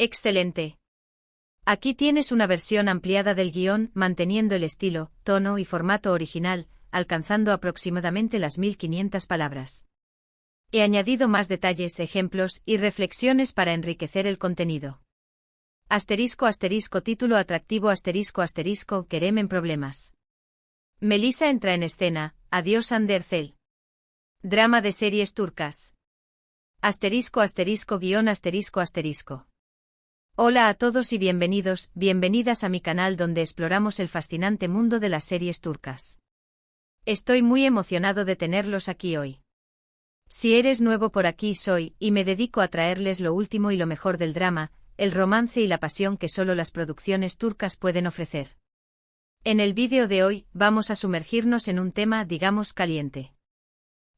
Excelente. Aquí tienes una versión ampliada del guión, manteniendo el estilo, tono y formato original, alcanzando aproximadamente las 1500 palabras. He añadido más detalles, ejemplos y reflexiones para enriquecer el contenido. Título atractivo Kerem en problemas. Melissa entra en escena, adiós Andercel. Drama de series turcas. Guión. Hola a todos y bienvenidas a mi canal donde exploramos el fascinante mundo de las series turcas. Estoy muy emocionado de tenerlos aquí hoy. Si eres nuevo por aquí y me dedico a traerles lo último y lo mejor del drama, el romance y la pasión que solo las producciones turcas pueden ofrecer. En el vídeo de hoy, vamos a sumergirnos en un tema, digamos, caliente.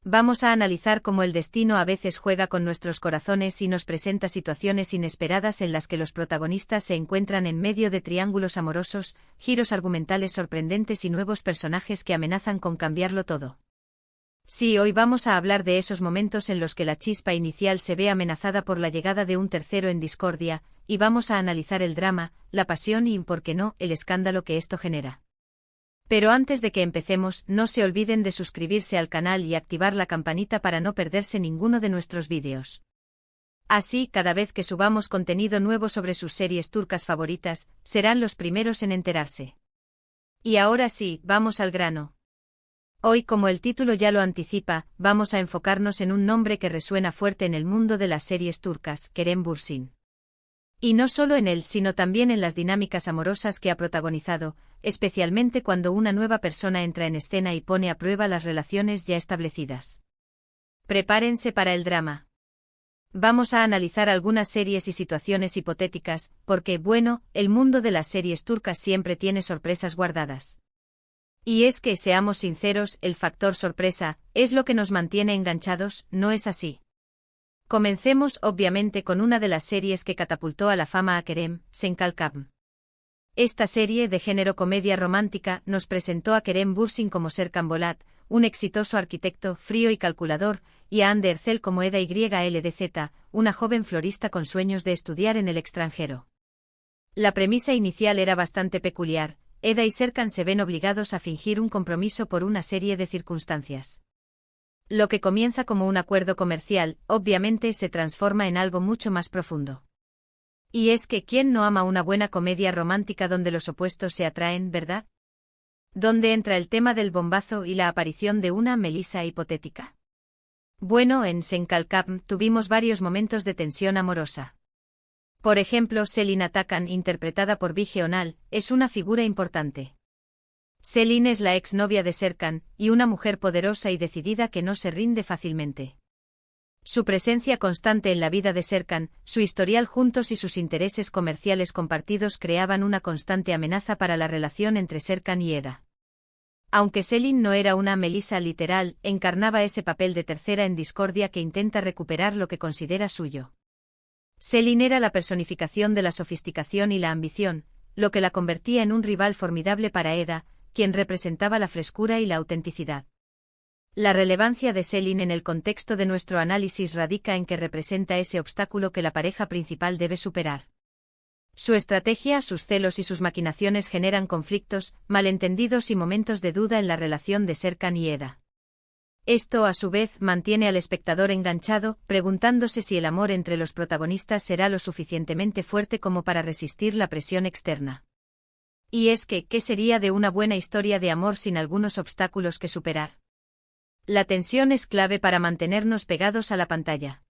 Vamos a analizar cómo el destino a veces juega con nuestros corazones y nos presenta situaciones inesperadas en las que los protagonistas se encuentran en medio de triángulos amorosos, giros argumentales sorprendentes y nuevos personajes que amenazan con cambiarlo todo. Sí, hoy vamos a hablar de esos momentos en los que la chispa inicial se ve amenazada por la llegada de un tercero en discordia, y vamos a analizar el drama, la pasión y, por qué no, el escándalo que esto genera. Pero antes de que empecemos, no se olviden de suscribirse al canal y activar la campanita para no perderse ninguno de nuestros vídeos. Así, cada vez que subamos contenido nuevo sobre sus series turcas favoritas, serán los primeros en enterarse. Y ahora sí, vamos al grano. Hoy, como el título ya lo anticipa, vamos a enfocarnos en un nombre que resuena fuerte en el mundo de las series turcas, Kerem Bürsin. Y no solo en él, sino también en las dinámicas amorosas que ha protagonizado, especialmente cuando una nueva persona entra en escena y pone a prueba las relaciones ya establecidas. Prepárense para el drama. Vamos a analizar algunas series y situaciones hipotéticas, porque, bueno, el mundo de las series turcas siempre tiene sorpresas guardadas. Y es que, seamos sinceros, el factor sorpresa es lo que nos mantiene enganchados, ¿no es así? Comencemos obviamente con una de las series que catapultó a la fama a Kerem, Senkalkam. Esta serie de género comedia romántica nos presentó a Kerem Bürsin como Serkan Bolat, un exitoso arquitecto frío y calculador, y a Hande Erçel como Eda Ylddz, una joven florista con sueños de estudiar en el extranjero. La premisa inicial era bastante peculiar. Eda y Serkan se ven obligados a fingir un compromiso por una serie de circunstancias. Lo que comienza como un acuerdo comercial, obviamente se transforma en algo mucho más profundo. Y es que ¿quién no ama una buena comedia romántica donde los opuestos se atraen, verdad? ¿Dónde entra el tema del bombazo y la aparición de una Melissa hipotética? Bueno, en Senkalkam tuvimos varios momentos de tensión amorosa. Por ejemplo, Selin Atakan, interpretada por Bige Onal, es una figura importante. Selin es la exnovia de Serkan, y una mujer poderosa y decidida que no se rinde fácilmente. Su presencia constante en la vida de Serkan, su historial juntos y sus intereses comerciales compartidos creaban una constante amenaza para la relación entre Serkan y Eda. Aunque Selin no era una Melissa literal, encarnaba ese papel de tercera en discordia que intenta recuperar lo que considera suyo. Selin era la personificación de la sofisticación y la ambición, lo que la convertía en un rival formidable para Eda, quien representaba la frescura y la autenticidad. La relevancia de Selin en el contexto de nuestro análisis radica en que representa ese obstáculo que la pareja principal debe superar. Su estrategia, sus celos y sus maquinaciones generan conflictos, malentendidos y momentos de duda en la relación de Serkan y Eda. Esto, a su vez, mantiene al espectador enganchado, preguntándose si el amor entre los protagonistas será lo suficientemente fuerte como para resistir la presión externa. Y es que, ¿qué sería de una buena historia de amor sin algunos obstáculos que superar? La tensión es clave para mantenernos pegados a la pantalla.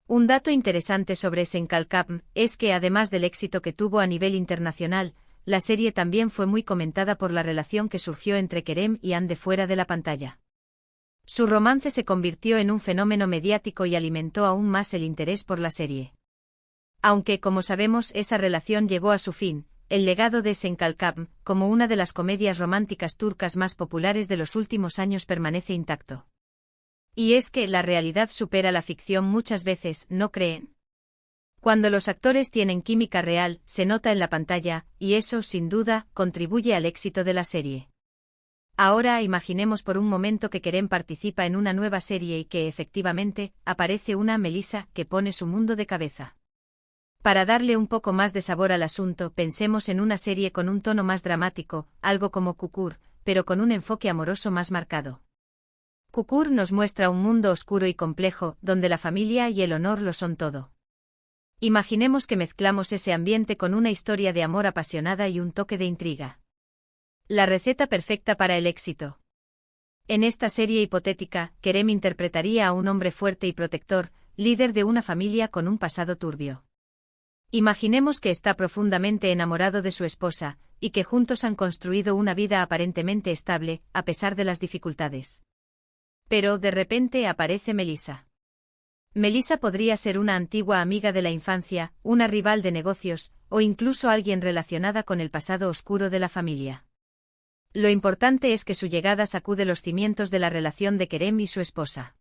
Un dato interesante sobre Senkalkam es que, además del éxito que tuvo a nivel internacional, la serie también fue muy comentada por la relación que surgió entre Kerem y Hande fuera de la pantalla. Su romance se convirtió en un fenómeno mediático y alimentó aún más el interés por la serie. Aunque, como sabemos, esa relación llegó a su fin, el legado de Senkalkam, como una de las comedias románticas turcas más populares de los últimos años, permanece intacto. Y es que la realidad supera la ficción muchas veces, ¿no creen? Cuando los actores tienen química real, se nota en la pantalla, y eso, sin duda, contribuye al éxito de la serie. Ahora imaginemos por un momento que Kerem participa en una nueva serie y que, efectivamente, aparece una Melissa que pone su mundo de cabeza. Para darle un poco más de sabor al asunto, pensemos en una serie con un tono más dramático, algo como Cucur, pero con un enfoque amoroso más marcado. Cucur nos muestra un mundo oscuro y complejo, donde la familia y el honor lo son todo. Imaginemos que mezclamos ese ambiente con una historia de amor apasionada y un toque de intriga. La receta perfecta para el éxito. En esta serie hipotética, Kerem interpretaría a un hombre fuerte y protector, líder de una familia con un pasado turbio. Imaginemos que está profundamente enamorado de su esposa, y que juntos han construido una vida aparentemente estable, a pesar de las dificultades. Pero de repente aparece Melissa. Melissa podría ser una antigua amiga de la infancia, una rival de negocios, o incluso alguien relacionada con el pasado oscuro de la familia. Lo importante es que su llegada sacude los cimientos de la relación de Kerem y su esposa.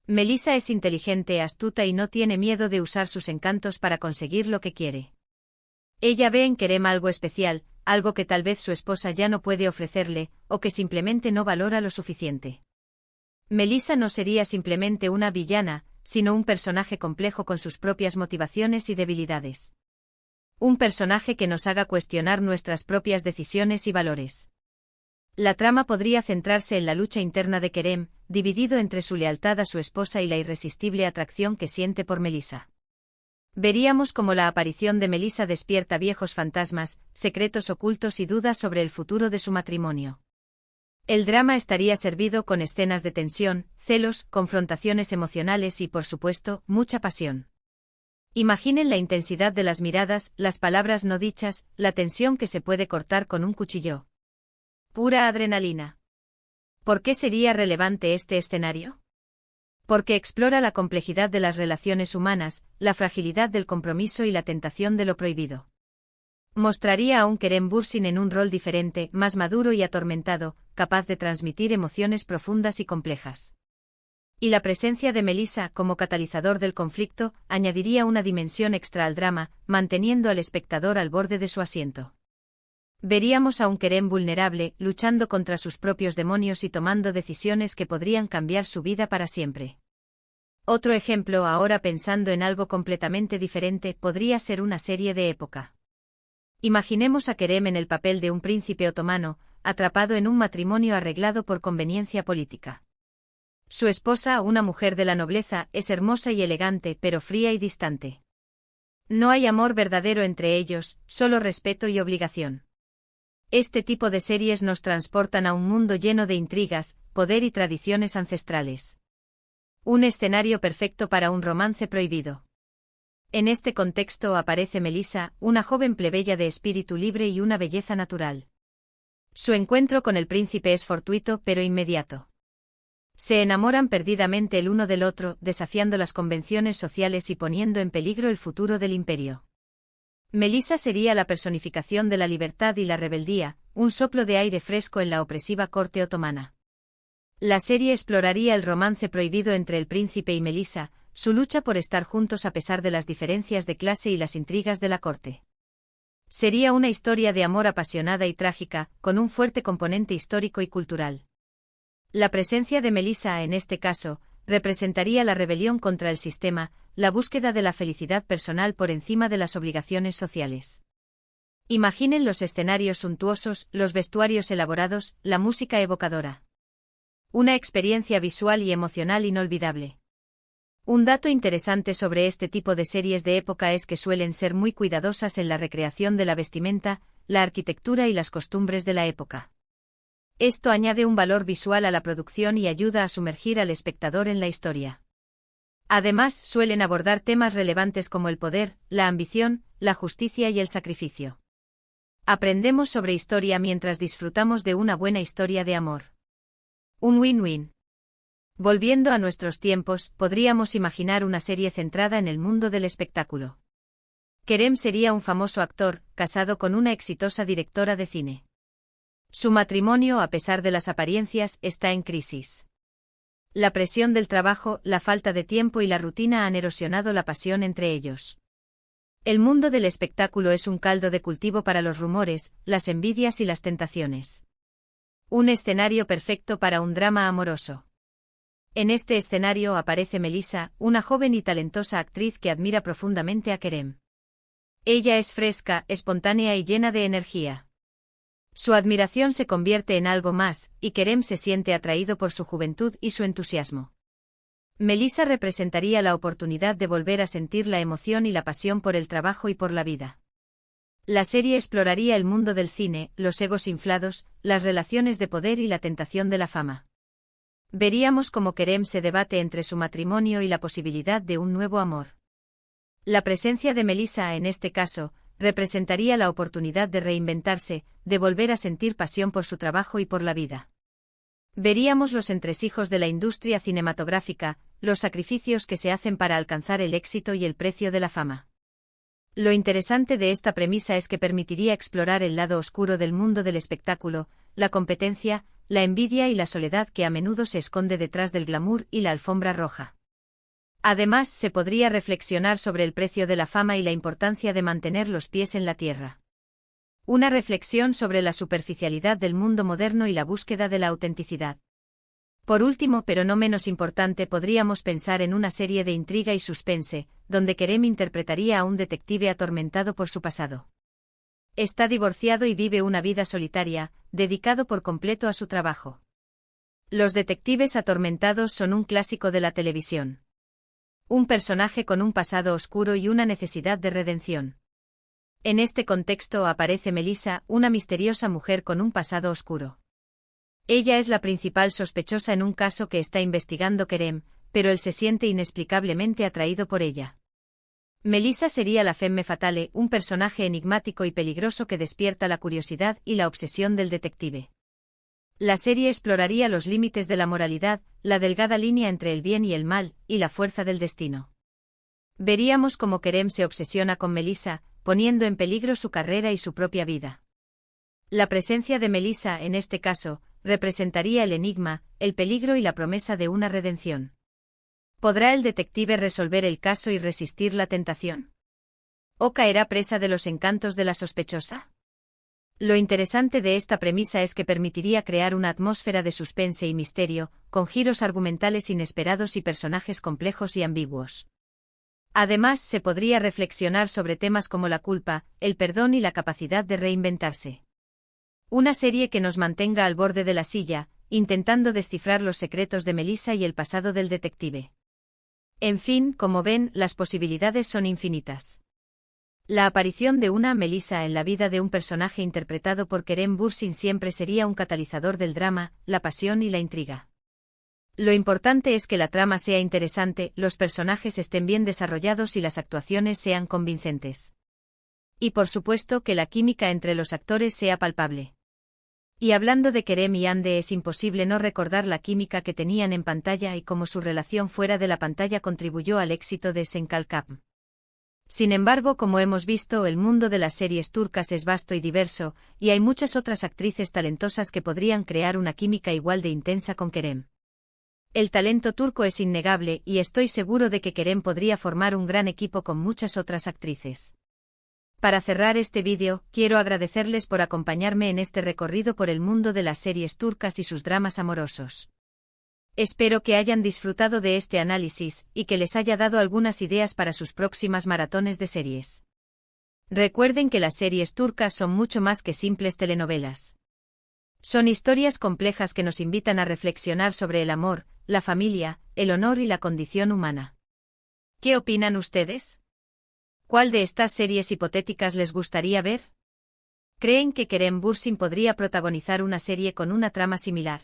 Melissa es inteligente, astuta y no tiene miedo de usar sus encantos para conseguir lo que quiere. Ella ve en Kerem algo especial, algo que tal vez su esposa ya no puede ofrecerle, o que simplemente no valora lo suficiente. Melissa no sería simplemente una villana, sino un personaje complejo con sus propias motivaciones y debilidades. Un personaje que nos haga cuestionar nuestras propias decisiones y valores. La trama podría centrarse en la lucha interna de Kerem, dividido entre su lealtad a su esposa y la irresistible atracción que siente por Melissa. Veríamos cómo la aparición de Melissa despierta viejos fantasmas, secretos ocultos y dudas sobre el futuro de su matrimonio. El drama estaría servido con escenas de tensión, celos, confrontaciones emocionales y, por supuesto, mucha pasión. Imaginen la intensidad de las miradas, las palabras no dichas, la tensión que se puede cortar con un cuchillo. Pura adrenalina. ¿Por qué sería relevante este escenario? Porque explora la complejidad de las relaciones humanas, la fragilidad del compromiso y la tentación de lo prohibido. Mostraría a un Kerem Bürsin en un rol diferente, más maduro y atormentado, capaz de transmitir emociones profundas y complejas. Y la presencia de Melissa como catalizador del conflicto añadiría una dimensión extra al drama, manteniendo al espectador al borde de su asiento. Veríamos a un Kerem vulnerable, luchando contra sus propios demonios y tomando decisiones que podrían cambiar su vida para siempre. Otro ejemplo, ahora pensando en algo completamente diferente, podría ser una serie de época. Imaginemos a Kerem en el papel de un príncipe otomano, atrapado en un matrimonio arreglado por conveniencia política. Su esposa, una mujer de la nobleza, es hermosa y elegante, pero fría y distante. No hay amor verdadero entre ellos, solo respeto y obligación. Este tipo de series nos transportan a un mundo lleno de intrigas, poder y tradiciones ancestrales. Un escenario perfecto para un romance prohibido. En este contexto aparece Melissa, una joven plebeya de espíritu libre y una belleza natural. Su encuentro con el príncipe es fortuito pero inmediato. Se enamoran perdidamente el uno del otro, desafiando las convenciones sociales y poniendo en peligro el futuro del imperio. Melissa sería la personificación de la libertad y la rebeldía, un soplo de aire fresco en la opresiva corte otomana. La serie exploraría el romance prohibido entre el príncipe y Melissa, su lucha por estar juntos a pesar de las diferencias de clase y las intrigas de la corte. Sería una historia de amor apasionada y trágica, con un fuerte componente histórico y cultural. La presencia de Melissa en este caso, representaría la rebelión contra el sistema, la búsqueda de la felicidad personal por encima de las obligaciones sociales. Imaginen los escenarios suntuosos, los vestuarios elaborados, la música evocadora. Una experiencia visual y emocional inolvidable. Un dato interesante sobre este tipo de series de época es que suelen ser muy cuidadosas en la recreación de la vestimenta, la arquitectura y las costumbres de la época. Esto añade un valor visual a la producción y ayuda a sumergir al espectador en la historia. Además, suelen abordar temas relevantes como el poder, la ambición, la justicia y el sacrificio. Aprendemos sobre historia mientras disfrutamos de una buena historia de amor. Un win-win. Volviendo a nuestros tiempos, podríamos imaginar una serie centrada en el mundo del espectáculo. Kerem sería un famoso actor, casado con una exitosa directora de cine. Su matrimonio, a pesar de las apariencias, está en crisis. La presión del trabajo, la falta de tiempo y la rutina han erosionado la pasión entre ellos. El mundo del espectáculo es un caldo de cultivo para los rumores, las envidias y las tentaciones. Un escenario perfecto para un drama amoroso. En este escenario aparece Melissa, una joven y talentosa actriz que admira profundamente a Kerem. Ella es fresca, espontánea y llena de energía. Su admiración se convierte en algo más, y Kerem se siente atraído por su juventud y su entusiasmo. Melissa representaría la oportunidad de volver a sentir la emoción y la pasión por el trabajo y por la vida. La serie exploraría el mundo del cine, los egos inflados, las relaciones de poder y la tentación de la fama. Veríamos cómo Kerem se debate entre su matrimonio y la posibilidad de un nuevo amor. La presencia de Melissa en este caso, representaría la oportunidad de reinventarse, de volver a sentir pasión por su trabajo y por la vida. Veríamos los entresijos de la industria cinematográfica, los sacrificios que se hacen para alcanzar el éxito y el precio de la fama. Lo interesante de esta premisa es que permitiría explorar el lado oscuro del mundo del espectáculo, la competencia, la envidia y la soledad que a menudo se esconde detrás del glamour y la alfombra roja. Además, se podría reflexionar sobre el precio de la fama y la importancia de mantener los pies en la tierra. Una reflexión sobre la superficialidad del mundo moderno y la búsqueda de la autenticidad. Por último, pero no menos importante, podríamos pensar en una serie de intriga y suspense, donde Kerem interpretaría a un detective atormentado por su pasado. Está divorciado y vive una vida solitaria, dedicado por completo a su trabajo. Los detectives atormentados son un clásico de la televisión. Un personaje con un pasado oscuro y una necesidad de redención. En este contexto aparece Melissa, una misteriosa mujer con un pasado oscuro. Ella es la principal sospechosa en un caso que está investigando Kerem, pero él se siente inexplicablemente atraído por ella. Melissa sería la femme fatale, un personaje enigmático y peligroso que despierta la curiosidad y la obsesión del detective. La serie exploraría los límites de la moralidad, la delgada línea entre el bien y el mal, y la fuerza del destino. Veríamos cómo Kerem se obsesiona con Melissa, poniendo en peligro su carrera y su propia vida. La presencia de Melissa, en este caso, representaría el enigma, el peligro y la promesa de una redención. ¿Podrá el detective resolver el caso y resistir la tentación? ¿O caerá presa de los encantos de la sospechosa? Lo interesante de esta premisa es que permitiría crear una atmósfera de suspense y misterio, con giros argumentales inesperados y personajes complejos y ambiguos. Además, se podría reflexionar sobre temas como la culpa, el perdón y la capacidad de reinventarse. Una serie que nos mantenga al borde de la silla, intentando descifrar los secretos de Melissa y el pasado del detective. En fin, como ven, las posibilidades son infinitas. La aparición de una Melissa en la vida de un personaje interpretado por Kerem Bürsin siempre sería un catalizador del drama, la pasión y la intriga. Lo importante es que la trama sea interesante, los personajes estén bien desarrollados y las actuaciones sean convincentes. Y por supuesto que la química entre los actores sea palpable. Y hablando de Kerem y Hande, es imposible no recordar la química que tenían en pantalla y cómo su relación fuera de la pantalla contribuyó al éxito de Senkalkap. Sin embargo, como hemos visto, el mundo de las series turcas es vasto y diverso, y hay muchas otras actrices talentosas que podrían crear una química igual de intensa con Kerem. El talento turco es innegable y estoy seguro de que Kerem podría formar un gran equipo con muchas otras actrices. Para cerrar este vídeo, quiero agradecerles por acompañarme en este recorrido por el mundo de las series turcas y sus dramas amorosos. Espero que hayan disfrutado de este análisis y que les haya dado algunas ideas para sus próximas maratones de series. Recuerden que las series turcas son mucho más que simples telenovelas. Son historias complejas que nos invitan a reflexionar sobre el amor, la familia, el honor y la condición humana. ¿Qué opinan ustedes? ¿Cuál de estas series hipotéticas les gustaría ver? ¿Creen que Kerem Bürsin podría protagonizar una serie con una trama similar?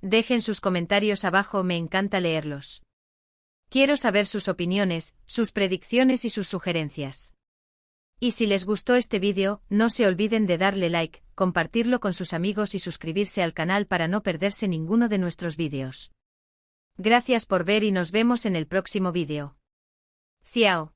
Dejen sus comentarios abajo, me encanta leerlos. Quiero saber sus opiniones, sus predicciones y sus sugerencias. Y si les gustó este vídeo, no se olviden de darle like, compartirlo con sus amigos y suscribirse al canal para no perderse ninguno de nuestros vídeos. Gracias por ver y nos vemos en el próximo vídeo. Ciao.